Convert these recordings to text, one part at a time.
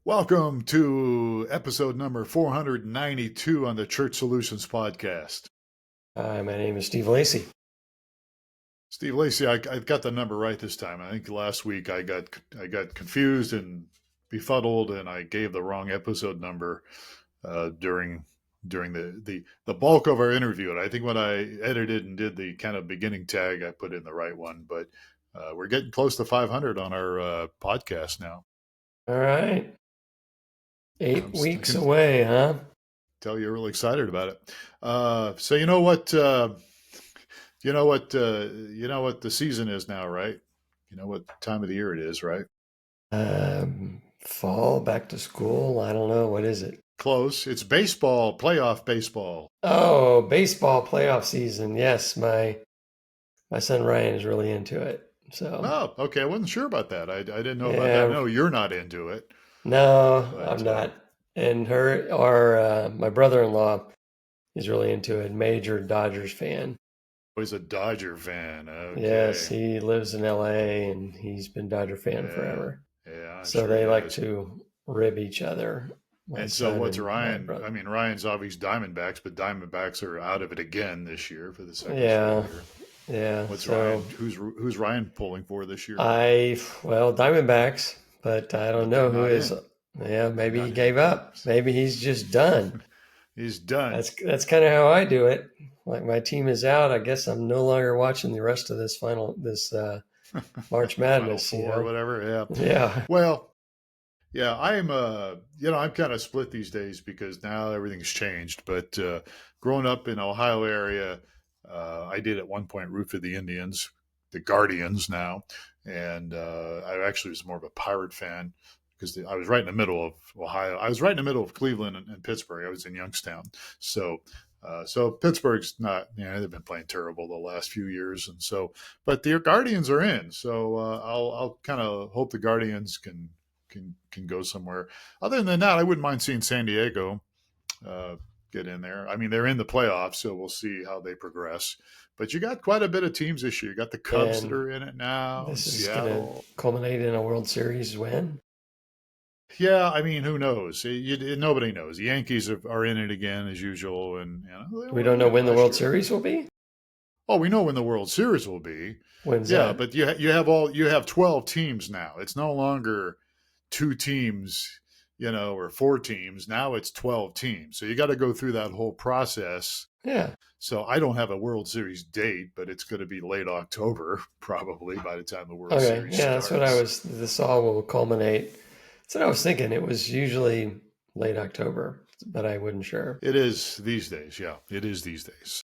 Welcome to episode number 492 on the Church Solutions Podcast. Hi, my name is Steve Lacey. Steve Lacey, I got the number right this time. I think last week I got confused and befuddled, and I gave the wrong episode number during the bulk of our interview. And I think when I edited and did the kind of beginning tag, I put in the right one. But we're getting close to 500 on our podcast now. All right. 8 weeks away, huh? Tell you're really excited about it. So you know what the season is now, right? You know what time of the year it is, right? Fall, back to school. I don't know. What is it? Close. It's baseball, playoff baseball. Oh, baseball playoff season. Yes, my son Ryan is really into it. So. Oh, okay. I wasn't sure about that. I didn't know about that. No, you're not into it. No, I'm not. And my brother-in-law is really into it. Major Dodgers fan. He's a Dodger fan. Okay. Yes, he lives in LA and he's been Dodger fan forever. Yeah. So they like to rib each other. And so what's Ryan? I mean, Ryan's obviously Diamondbacks, but Diamondbacks are out of it again this year for the second year. Yeah. What's Ryan? Who's Ryan pulling for this year? Diamondbacks, but I don't know who is. Yeah, maybe he gave up. Maybe he's just done. He's done. That's kind of how I do it. Like my team is out. I guess I'm no longer watching the rest of this March Madness, Final Four or whatever. Yeah. Yeah. Well, yeah, I'm kind of split these days because now everything's changed. But growing up in Ohio area, I did at one point root for the Indians, the Guardians now, and I actually was more of a Pirate fan because I was right in the middle of Ohio. I was right in the middle of Cleveland and Pittsburgh. I was in Youngstown, so Pittsburgh's not. They've been playing terrible the last few years, and so. But the Guardians are in, so I'll kind of hope the Guardians can go somewhere. Other than that, I wouldn't mind seeing San Diego get in there. I mean, they're in the playoffs, so we'll see how they progress. But you got quite a bit of teams this year. You got the Cubs that are in it now. This is going to culminate in a World Series win. Yeah, I mean, who knows? Nobody knows. The Yankees are in it again as usual, and we don't know when the World Series will be. Oh, we know when the World Series will be. When's that? But you have 12 teams now. It's no longer 2 teams, or 4 teams. Now it's 12 teams. So you got to go through that whole process. Yeah. So I don't have a World Series date, but it's going to be late October probably by the time the World Series starts. That's what this all will culminate. That's what I was thinking. It was usually late October, but I wasn't sure. It is these days. Yeah, it is these days.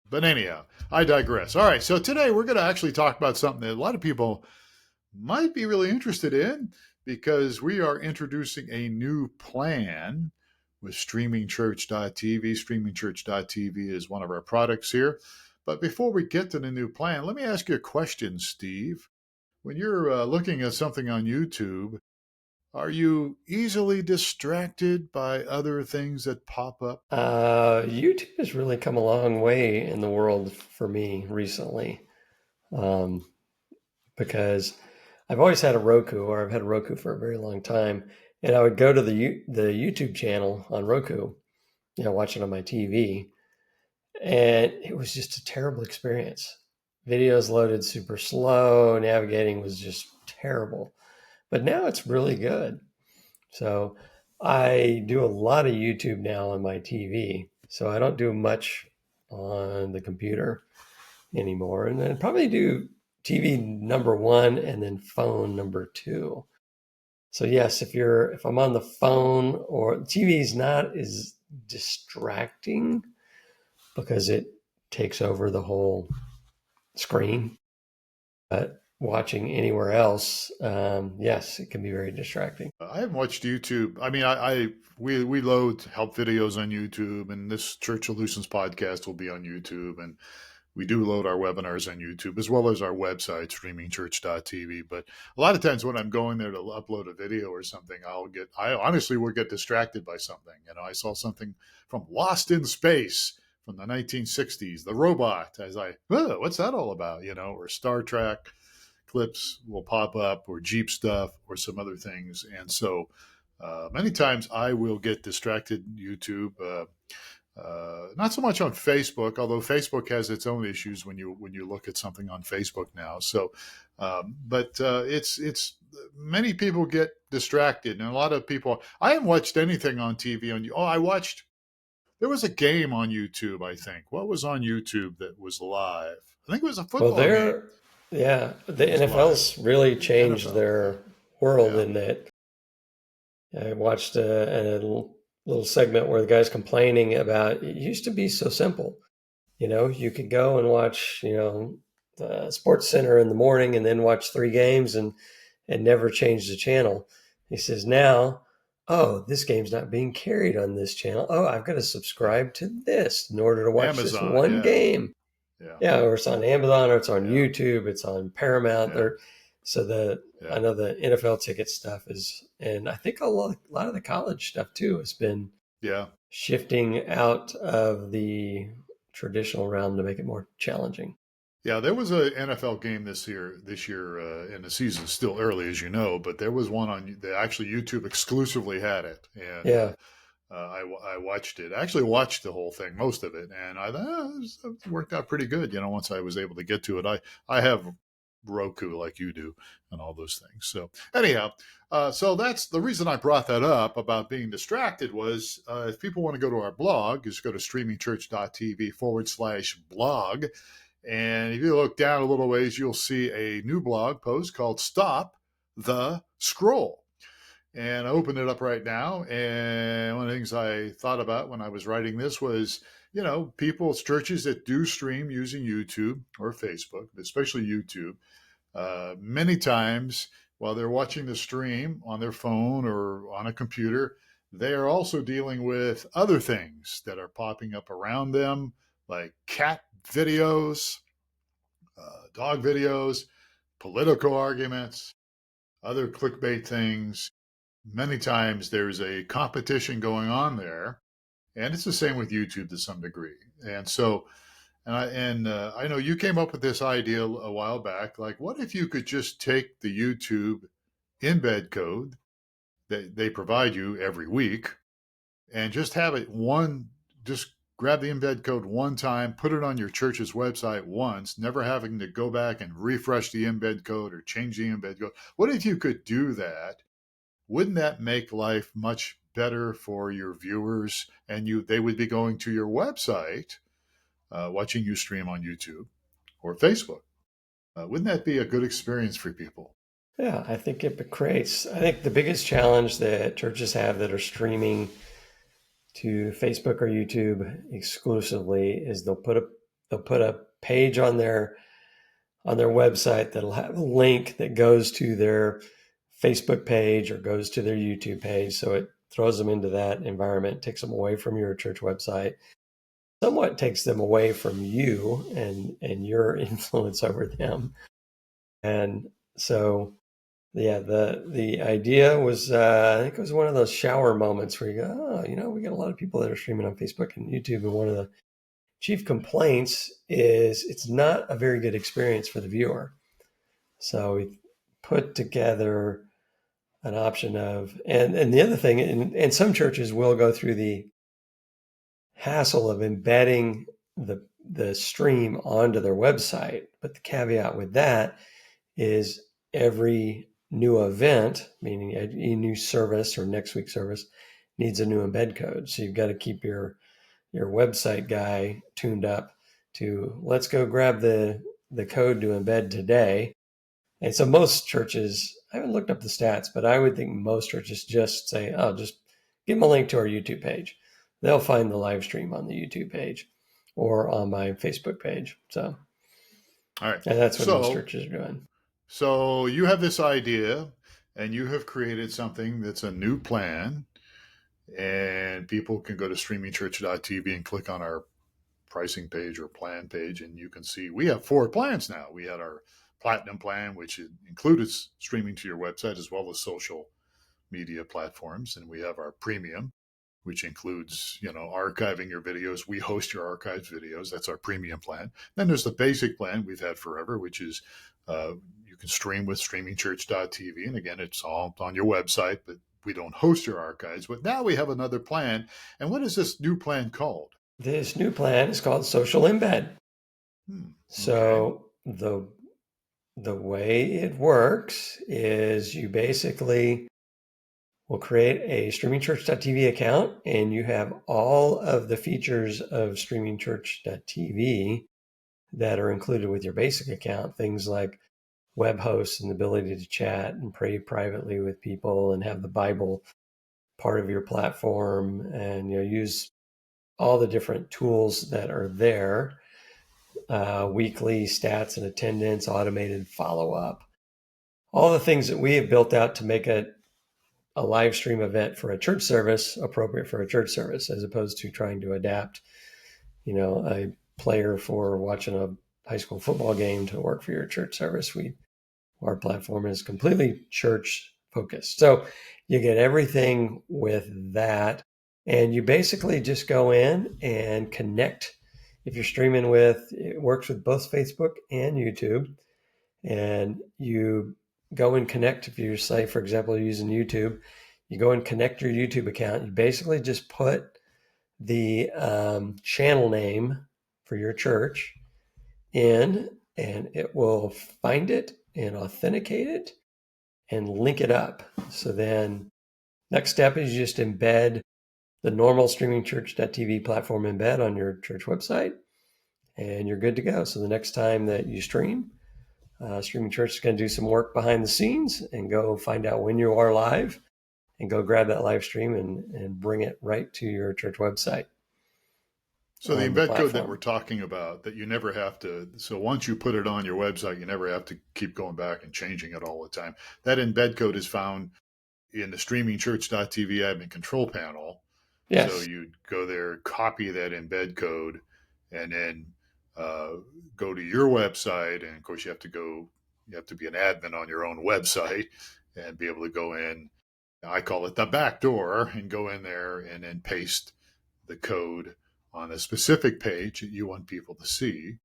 But anyhow, I digress. All right, so today we're going to actually talk about something that a lot of people might be really interested in because we are introducing a new plan with streamingchurch.tv. Streamingchurch.tv is one of our products here. But before we get to the new plan, let me ask you a question, Steve. When you're looking at something on YouTube, are you easily distracted by other things that pop up? YouTube has really come a long way in the world for me recently, because I've always had a Roku, or I've had a Roku for a very long time, and I would go to the YouTube channel on Roku, watch it on my TV, and it was just a terrible experience. Videos loaded super slow, navigating was just terrible. But now it's really good. So I do a lot of YouTube now on my TV. So I don't do much on the computer anymore. And then probably do TV number 1 and then phone number 2. So yes, if I'm on the phone, or TV is not as distracting because it takes over the whole screen. But watching anywhere else, yes, it can be very distracting. I haven't watched YouTube. I mean, we load help videos on YouTube, and this Church Solutions podcast will be on YouTube, and we do load our webinars on YouTube as well as our website, streamingchurch.tv. But a lot of times when I'm going there to upload a video or something, I honestly will get distracted by something. I saw something from Lost in Space from the 1960s, the robot. I was like, oh, what's that all about? Or Star Trek clips will pop up, or Jeep stuff, or some other things. And so Many times I will get distracted in YouTube. Not so much on Facebook, although Facebook has its own issues when you look at something on Facebook now. So, but it's many people get distracted, and a lot of people. I haven't watched anything on TV. I watched. There was a game on YouTube. I think what was on YouTube that was live. I think it was a Well, football game. yeah, the Was live. NFL's really changed NFL. their world Yeah. in that. I watched a little segment where the guy's complaining about it used to be so simple. You could go and watch, the Sports Center in the morning and then watch three games and never change the channel. He says now, oh, this game's not being carried on this channel. Oh, I've got to Yeah. subscribe to this in order to watch this Amazon. one Yeah. game. Yeah. Yeah, or it's on Amazon, or it's on Yeah. YouTube, it's on Paramount. Yeah. Or so I Yeah. know the NFL ticket stuff is, and I think a lot of the college stuff too has been Yeah. shifting out of the traditional realm to make it more challenging. Yeah, there was a NFL game this year. And the season's still early, as you know, but there was one on. Actually, YouTube exclusively had it, and Yeah, I watched it. I actually watched the whole thing, most of it, and I thought it worked out pretty good. Once I was able to get to it, I have Roku like you do, and all those things. So anyhow, so that's the reason I brought that up about being distracted was if people want to go to our blog, just go to streamingchurch.tv/blog. And if you look down a little ways, you'll see a new blog post called Stop the Scroll. And I opened it up right now. And one of the things I thought about when I was writing this was, churches that do stream using YouTube or Facebook, especially YouTube, many times while they're watching the stream on their phone or on a computer, they are also dealing with other things that are popping up around them, like cat videos, dog videos, political arguments, other clickbait things. Many times there's a competition going on there, and it's the same with YouTube to some degree. And so, I know you came up with this idea a while back. Like, what if you could just take the YouTube embed code that they provide you every week and just have it just grab the embed code one time, put it on your church's website once, never having to go back and refresh the embed code or change the embed code. What if you could do that? Wouldn't that make life much better for your viewers? And they would be going to your website, watching you stream on YouTube or Facebook. Wouldn't that be a good experience for people? yeah. I think the biggest challenge that churches have that are streaming to Facebook or YouTube exclusively is they'll put a page on their website that'll have a link that goes to their Facebook page or goes to their YouTube page. So it throws them into that environment, takes them away from your church website, somewhat takes them away from you and your influence over them. And so, yeah, the idea was, I think it was one of those shower moments where you go, oh, we got a lot of people that are streaming on Facebook and YouTube, and one of the chief complaints is it's not a very good experience for the viewer. So we put together an option of, and the other thing, and some churches will go through the hassle of embedding the stream onto their website. But the caveat with that is every new event, meaning a new service or next week's service, needs a new embed code. So you've got to keep your website guy tuned up to let's go grab the code to embed today. And so most churches, I haven't looked up the stats, but I would think most churches just say, oh, just give them a link to our YouTube page. They'll find the live stream on the YouTube page or on my Facebook page. So, All right. and that's what most So, churches are doing. so you have this idea and you have created something that's a new plan, and people can go to streamingchurch.tv and click on our pricing page or plan page, and you can see we have 4 plans now. We had our platinum plan, which included streaming to your website as well as social media platforms, and we have our premium, which includes archiving your videos. We host your archived videos. That's our premium plan. Then there's the basic plan we've had forever, which is you can stream with streamingchurch.tv, and again, it's all on your website, but we don't host your archives, but now we have another plan. And what is this new plan called? This new plan is called Social Embed. Okay. So the way it works is you basically will create a streamingchurch.tv account, and you have all of the features of streamingchurch.tv that are included with your basic account. Things like web hosts and the ability to chat and pray privately with people and have the Bible part of your platform, and use all the different tools that are there, weekly stats and attendance, automated follow-up, all the things that we have built out to make a live stream event for a church service appropriate for a church service, as opposed to trying to adapt a player for watching a high school football game to work for your church service. Our platform is completely church focused. So you get everything with that. And you basically just go in and connect. If you're streaming it works with both Facebook and YouTube. And you go and connect. If you say, for example, you're using YouTube, you go and connect your YouTube account. You basically just put the channel name for your church in, and it will find it and authenticate it and link it up. So then next step is you just embed the normal streamingchurch.tv platform embed on your church website, and you're good to go. So the next time that you stream, Streaming Church is going to do some work behind the scenes and go find out when you are live and go grab that live stream and bring it right to your church website So the on the embed code that platform. we're talking about, that you never have to, so once you put it on your website, you never have to keep going back and changing it all the time. That embed code is found in the streamingchurch.tv admin control panel. So Yes. you go there, copy that embed code, and then go to your website. And of course, you have to be an admin on your own website and be able to go in. I call it the back door, and go in there and then paste the code on a specific page that you want people to see.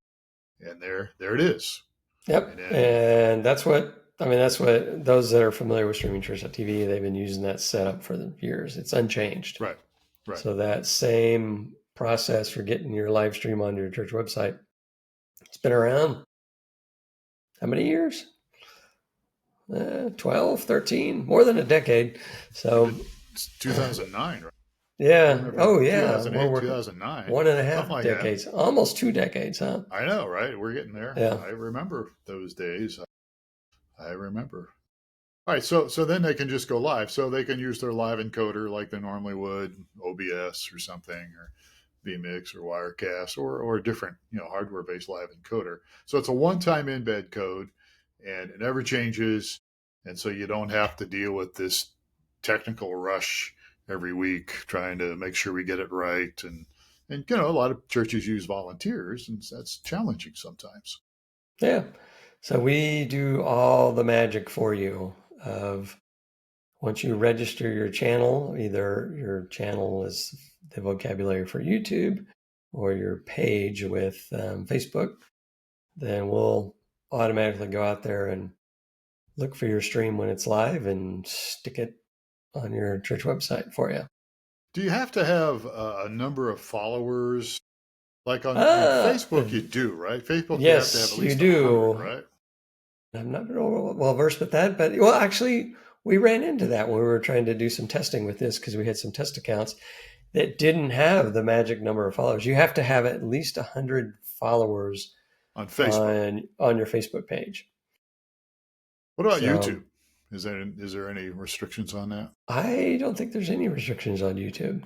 And there it is. And Yep. then, And that's what those that are familiar with Streaming Church.tv, they've been using that setup for the years. It's unchanged. right, right. So that same process for getting your live stream onto your church website, it's been around how many years? 12, 13, more than a decade. So It's 2009, right? I yeah. remember Oh yeah. 2008, 2009, One and a something half like that. decades, almost 2 decades, huh? I know, right? We're getting there. Yeah. I remember those days. I remember. All right, so then they can just go live. So they can use their live encoder like they normally would, OBS or something, or vMix or Wirecast, or a different hardware based live encoder. So it's a one time embed code, and it never changes, and so you don't have to deal with this technical rush every week trying to make sure we get it right. And a lot of churches use volunteers, and that's challenging sometimes. Yeah. So we do all the magic for you of once you register your channel, either your channel is the vocabulary for YouTube or your page with Facebook, then we'll automatically go out there and look for your stream when it's live and stick it on your church website for you. Do you have to have a number of followers? Like on Ah, Facebook, you do, right? Facebook, you have to have yes, at you least 100, do. right? I'm not real well versed with that, but well, actually, we ran into that when we were trying to do some testing with this because we had some test accounts that didn't have the magic number of followers. You have to have at least 100 followers On Facebook. on your Facebook page. What about So YouTube? Is there any restrictions on that? I'm I don't think there's any restrictions on YouTube.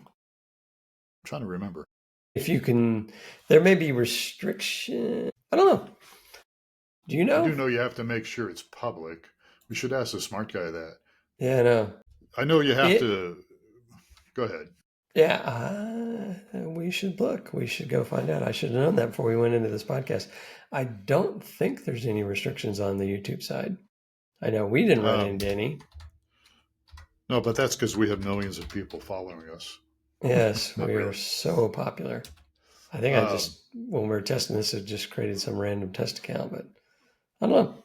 trying to remember. If you can, there may be restriction. I don't know. Do you I know? do know you have to make sure it's public. We should ask the smart guy that. Yeah, no. I know you have It. to. Go ahead. Yeah, we should look. We should go find out. I should have known that before we went into this podcast. I don't think there's any restrictions on the YouTube side. I know we didn't run Um, into any. no, but that's because we have millions of people following us. Yes, Not we are really. so popular. I think Um, when we were testing this, I just created some random test account, but I don't know.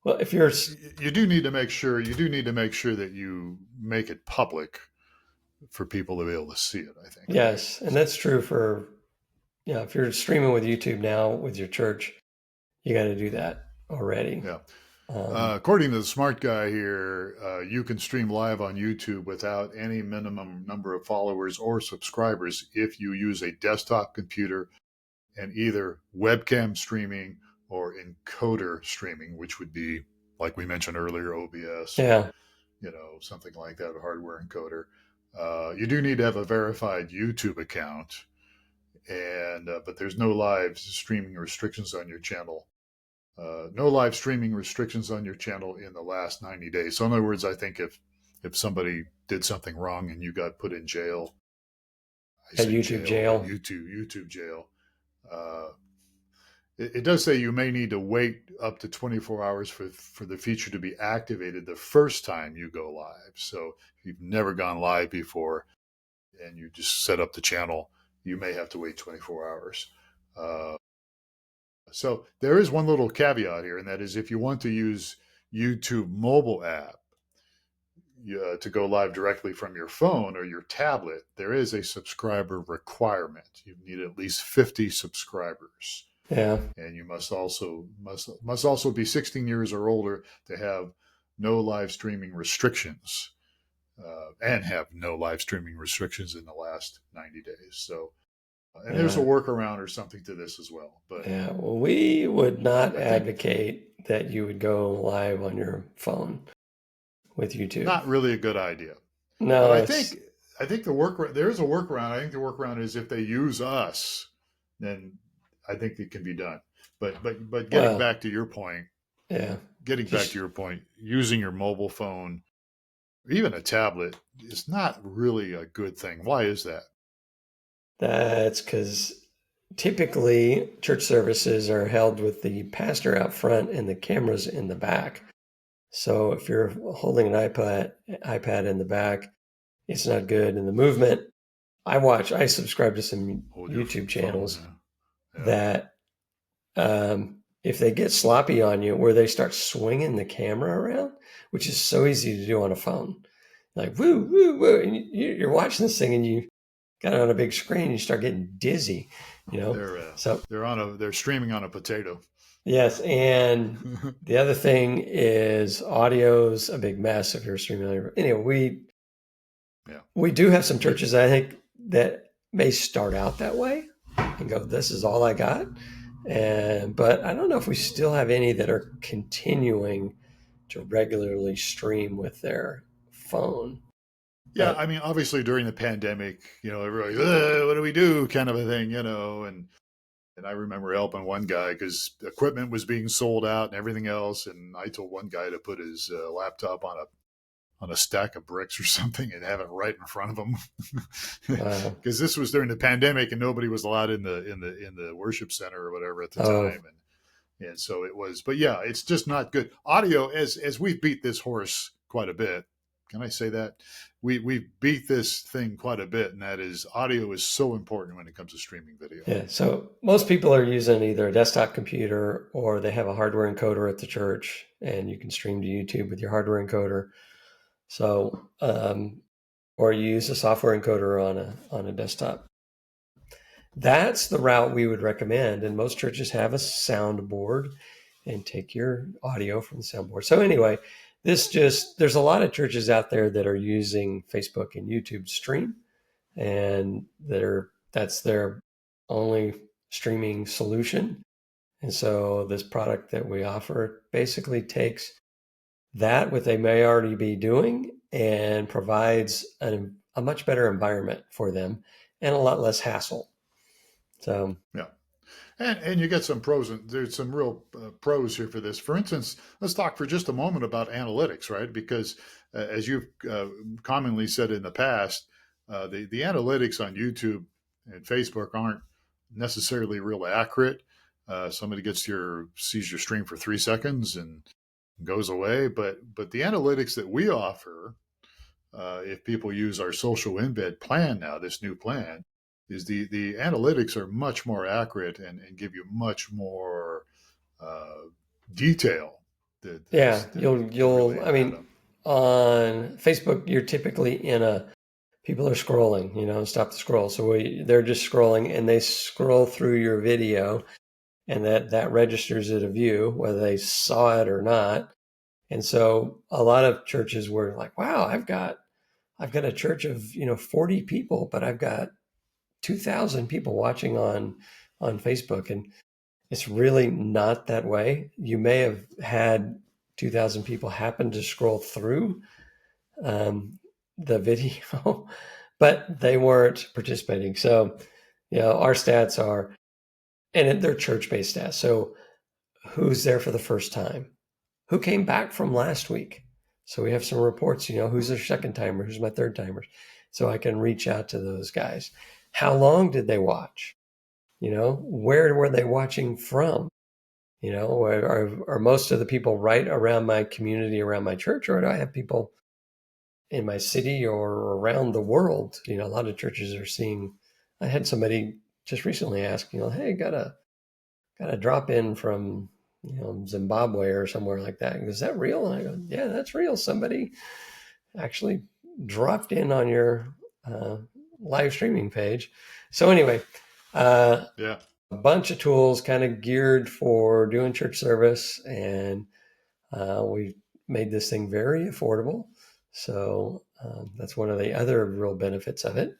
Well, if you're You do need to make sure that you make it public for people to be able to see it. I think, right? yes, and that's true for if you're streaming with YouTube now with your church, you got to do that already. Yeah. Um, According to the smart guy here, you can stream live on YouTube without any minimum number of followers or subscribers if you use a desktop computer and either webcam streaming or encoder streaming, which would be, like we mentioned earlier, OBS or yeah, something like that, a hardware encoder. You do need to have a verified YouTube account, and but there's no live streaming restrictions on your channel. No live streaming restrictions on your channel in the last 90 days. So in other words, I think if somebody did something wrong and you got put in jail, I at say YouTube jail, but jail. YouTube jail. Uh, it does say you may need to wait up to 24 hours for the feature to be activated the first time you go live. So if you've never gone live before and you just set up the channel, you may have to wait 24 hours. Uh, so there is one little caveat here, and that is if you want to use YouTube mobile app to go live directly from your phone or your tablet, there is a subscriber requirement. You need at least 50 subscribers, Yeah, and you must also be 16 years or older to have no live streaming restrictions, and have no live streaming restrictions in the last 90 days. So, and there's a yeah, workaround or something to this as well, but yeah. Well, we would not I think advocate that you would go live on your phone with YouTube. not really a good idea. But No, it's I think the work there is a workaround. I think the workaround is if they use us, then I think it can be done. But well, yeah. getting back to Just your point, using your mobile phone, or even a tablet, is not really a good thing. Why is that? that's because typically church services are held with the pastor out front and the cameras in the back. So if you're holding an iPad in the back, it's not good. And the movement, I subscribe to some Hold your YouTube phone. channels Yeah. that if they get sloppy on you, where they start swinging the camera around, which is so easy to do on a phone, like woo woo woo, and you're watching this thing and you got it on a big screen, you start getting dizzy, you know. They're So they're streaming on a potato. yes, and the other thing is audio's a big mess if you're streaming. Anyway, Yeah. we do have some churches I think that may start out that way and go, "This is all I got," and but I don't know if we still have any that are continuing to regularly stream with their phone. Yeah, But I mean, obviously during the pandemic, everybody's, what do we do, kind of a thing, and I remember helping one guy because equipment was being sold out and everything else, and I told one guy to put his laptop on a stack of bricks or something and have it right in front of him, because this was during the pandemic and nobody was allowed in the worship center or whatever at the oh time, and so it was. But yeah, it's just not good audio. As we've beat this horse quite a bit. Can I say that? We beat this thing quite a bit, and that is audio is so important when it comes to streaming video. yeah, so most people are using either a desktop computer or they have a hardware encoder at the church, and you can stream to YouTube with your hardware encoder. So, or you use a software encoder on a desktop. That's the route we would recommend, and most churches have a soundboard and take your audio from the soundboard. So anyway, there's a lot of churches out there that are using Facebook and YouTube stream, and that's their only streaming solution. And so this product that we offer basically takes that what they may already be doing and provides a much better environment for them and a lot less hassle. So Yeah. And you get some pros, and there's some real pros here for this. For instance, let's talk for just a moment about analytics, right? Because as you've commonly said in the past, the analytics on YouTube and Facebook aren't necessarily real accurate. Somebody sees your stream for 3 seconds and goes away, but the analytics that we offer, if people use our social embed plan now, this new plan, is the analytics are much more accurate and give you much more uh, detail Yeah, to really I add mean, up. on Facebook, you're typically in a, people are scrolling, stop the scroll. So they're just scrolling and they scroll through your video and that registers it a view, whether they saw it or not. And so a lot of churches were like, wow, I've got a church of, 40 people, but I've got 2,000 people watching on Facebook. And it's really not that way. You may have had 2,000 people happen to scroll through um, the video, but they weren't participating. So, our stats are, and they're church-based stats. So, who's there for the first time? Who came back from last week? So we have some reports. Who's their second timer? Who's my third timer? So I can reach out to those guys. How long did they watch? Where were they watching from? Are most of the people right around my community, around my church, or do I have people in my city or around the world? A lot of churches are seeing. I had somebody just recently ask, hey, got a drop in from Zimbabwe or somewhere like that. Is that real? And I go, yeah, that's real. Somebody actually dropped in on your uh, live streaming page. So anyway, uh, Yeah. a bunch of tools kind of geared for doing church service, and we made this thing very affordable. So that's one of the other real benefits of it.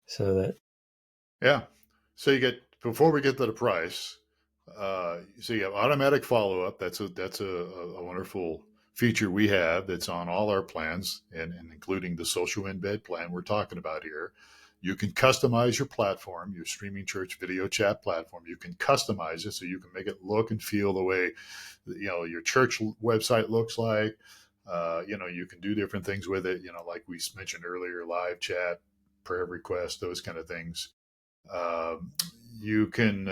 So that, Yeah. So you get, before we get to the price, so you have automatic follow up. That's a wonderful feature we have that's on all our plans, and including the social embed plan we're talking about here. You can customize your platform, your streaming church video chat platform. You can customize it so you can make it look and feel the way your church website looks like. You can do different things with it. Like we mentioned earlier, live chat, prayer requests, those kind of things. um, you can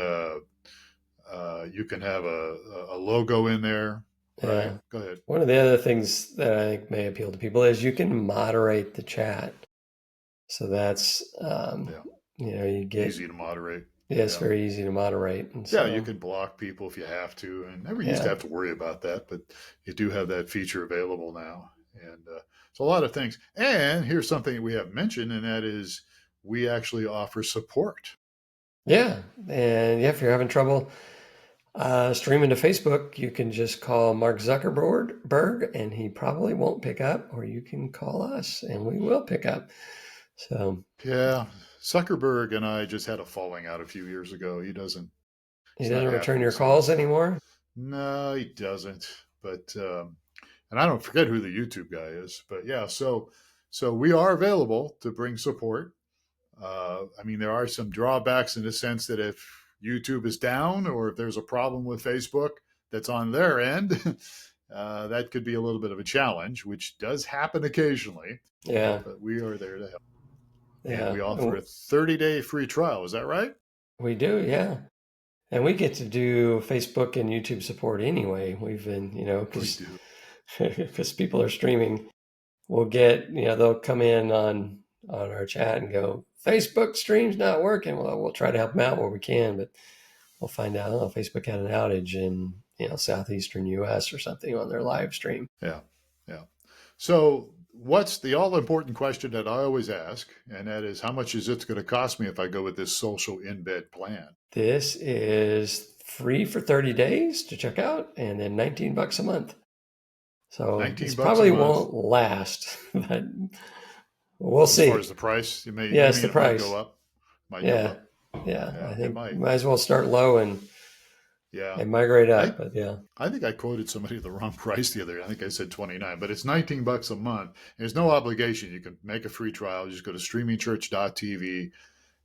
you can have a logo in there, right? yeah. Go ahead. One of the other things that I think may appeal to people is you can moderate the chat. So that's, Yeah, you get, easy to moderate. yeah, it's Yeah, very easy to moderate. And yeah, you so, can block people if you have to, and never used to yeah, have to worry about that, but you do have that feature available now, and so a lot of things. And here's something we haven't mentioned, and that is we actually offer support. yeah. And yeah, if you're having trouble streaming to Facebook, you can just call Mark Zuckerberg and he probably won't pick up, or you can call us and we will pick up. So Yeah, Zuckerberg and I just had a falling out a few years ago. he He's not doesn't happy return your with some of the calls stuff. anymore. No, he doesn't. But and I don't forget who the YouTube guy is. But yeah, so we are available to bring support. I mean, there are some drawbacks in the sense that if YouTube is down or if there's a problem with Facebook that's on their end, that could be a little bit of a challenge, which does happen occasionally. Yeah. But we are there to help, and Yeah. we offer a 30-day free trial. Is that right? We do. Yeah. And we get to do Facebook and YouTube support anyway. We've been, We because do. because people are streaming, we'll get, they'll come in on our chat and go, Facebook stream's not working. Well, we'll try to help them out where we can, but we'll find out, oh, Facebook had an outage in, southeastern US or something on their live stream. Yeah, yeah. So, what's the all important question that I always ask? And that is, how much is it going to cost me if I go with this social embed plan? This is free for 30 days to check out and then $19 a month. So this 19 bucks a probably month. won't last, but we'll As far see. as the price, you Yes, mean the it might go price. up? Might go Yeah. up. Yeah. I Yeah, it think might. might as well start low Yeah. and migrate I up. But yeah. I think I quoted somebody the wrong price the other day. I think I said 29, but it's 19 bucks a month. There's no obligation. You can make a free trial. You just go to streamingchurch.tv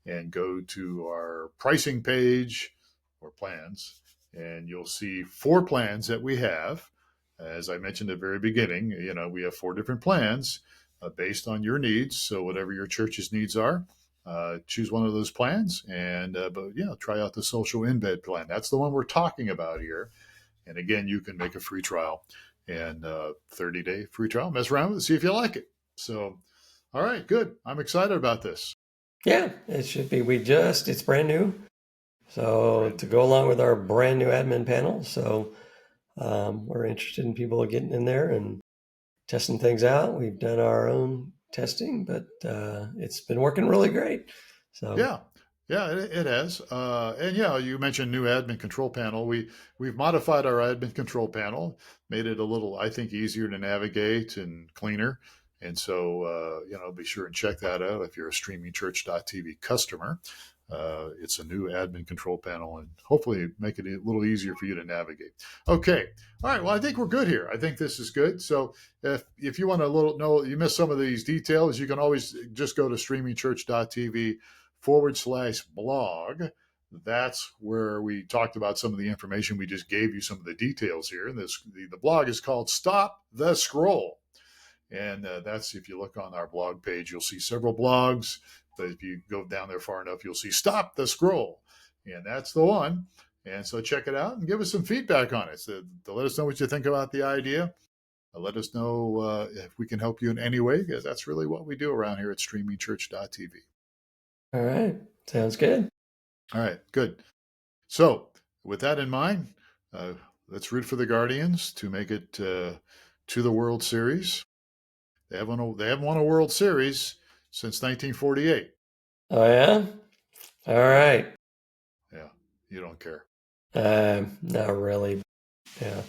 and go to our pricing page or plans, and you'll see four plans that we have. As I mentioned at the very beginning, we have four different plans based on your needs. So whatever your church's needs are, choose one of those plans, and but yeah, try out the social embed plan. That's the one we're talking about here. And again, you can make a free trial and 30-day free trial. Mess around with it, see if you like it. So, all right, good. I'm excited about this. Yeah, it should be. It's brand new. So Brand to new. go along with our brand new admin panel. So We're interested in people getting in there and testing things out. We've done our own testing, but it's been working really great. So, Yeah, yeah, it has. And yeah, you mentioned new admin control panel. We've modified our admin control panel, made it a little, I think, easier to navigate and cleaner. And so, be sure and check that out if you're a streamingchurch.tv customer. It's a new admin control panel and hopefully make it a little easier for you to navigate. Okay. All right. Well, I think we're good here. I think this is good. So if you want to know, you missed some of these details, you can always just go to streamingchurch.tv/blog. That's where we talked about some of the information. We just gave you some of the details here. And the blog is called Stop the Scroll. And that's, if you look on our blog page, you'll see several blogs. But if you go down there far enough, you'll see Stop the Scroll. And that's the one. And so check it out and give us some feedback on it. So to let us know what you think about the idea. Let us know if we can help you in any way, because that's really what we do around here at streamingchurch.tv. all right. Sounds good. All right, good. So with that in mind, let's root for the Guardians to make it to the World Series. They haven't won a World Series since 1948. Oh, yeah? All right. Yeah, you don't care. Not really. Yeah.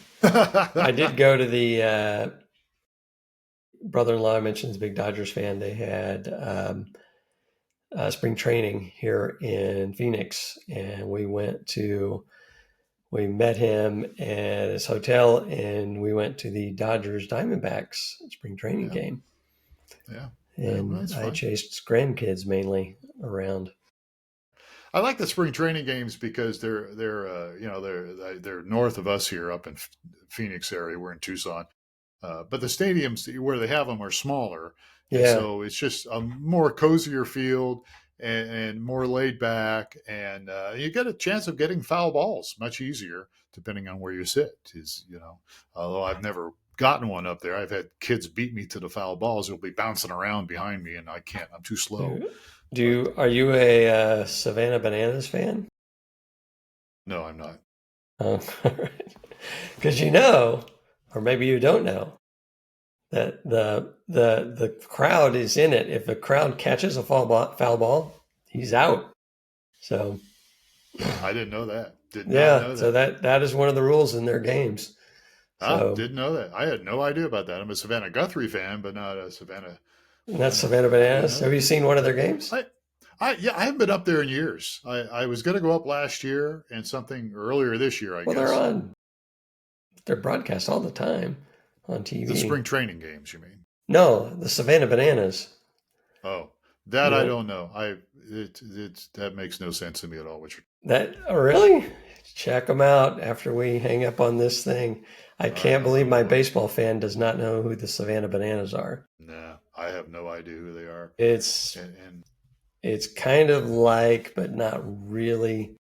I did go to the brother-in-law I mentioned is a big Dodgers fan. They had spring training here in Phoenix, and we met him at his hotel, and we went to the Dodgers Diamondbacks spring training game. Yeah. And I chased grandkids mainly around. I like the spring training games because they're north of us here up in Phoenix area. We're in Tucson, but the stadiums where they have them are smaller, and so it's just a more cozier field and more laid back, and you get a chance of getting foul balls much easier depending on where you sit. Although I've never gotten one up there, I've had kids beat me to the foul balls. It'll be bouncing around behind me, and I can't. I'm too slow. Are you a Savannah Bananas fan? No, I'm not. Oh, because or maybe you don't know, that the crowd is in it. If the crowd catches a foul ball, he's out. So I didn't know that. Did not know that. So that is one of the rules in their games. Didn't know that. I had no idea about that. I'm a Savannah Guthrie fan, but not a Savannah. And that's Savannah Bananas. Have you seen one of their games? I haven't been up there in years. I was going to go up last year and something earlier this year, I guess. They're broadcast all the time on TV. The spring training games, you mean? No, the Savannah Bananas. Oh, that I don't know. That makes no sense to me at all. Really? Check them out after we hang up on this thing. I can't believe my baseball fan does not know who the Savannah Bananas are. Nah, I have no idea who they are. It's kind of like, but not really,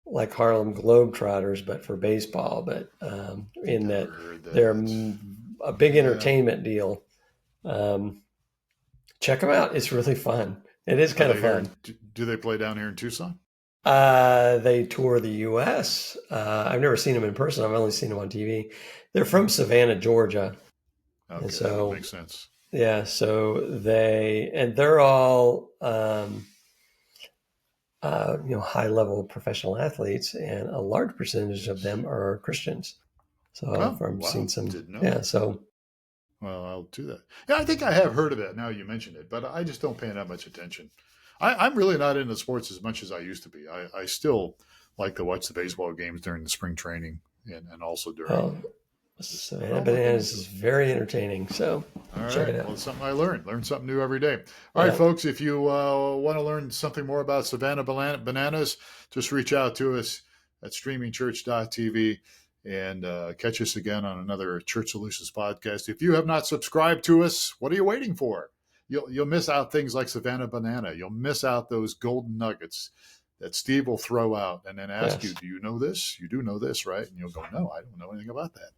like Harlem Globetrotters, but for baseball. But in that they're a big entertainment deal. Check them out. It's really fun. It is kind of fun. Do they play down here in Tucson? They tour the U.S. I've never seen them in person. I've only seen them on TV. They're from Savannah, Georgia. Okay, and so that makes sense. Yeah, so they're all high-level professional athletes, and a large percentage of them are Christians. So I've seen some. So. Well, I'll do that. Yeah, I think I have heard of it now you mentioned it, but I just don't pay that much attention. I'm really not into sports as much as I used to be. I still like to watch the baseball games during the spring training and also during. Savannah Bananas is very entertaining. So check it out. Well, it's something I learn something new every day. All right, folks, if you want to learn something more about Savannah Bananas, just reach out to us at streamingchurch.tv and catch us again on another Church Solutions podcast. If you have not subscribed to us, what are you waiting for? You'll miss out things like Savannah Banana. You'll miss out those golden nuggets that Steve will throw out and then ask you, do you know this? You do know this, right? And you'll go, no, I don't know anything about that.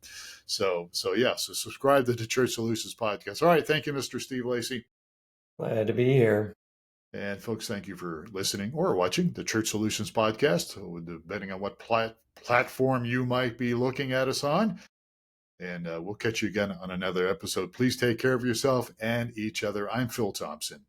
So subscribe to the Church Solutions podcast. All right. Thank you, Mr. Steve Lacey. Glad to be here. And folks, thank you for listening or watching the Church Solutions Podcast, depending on what platform you might be looking at us on. And we'll catch you again on another episode. Please take care of yourself and each other. I'm Phil Thompson.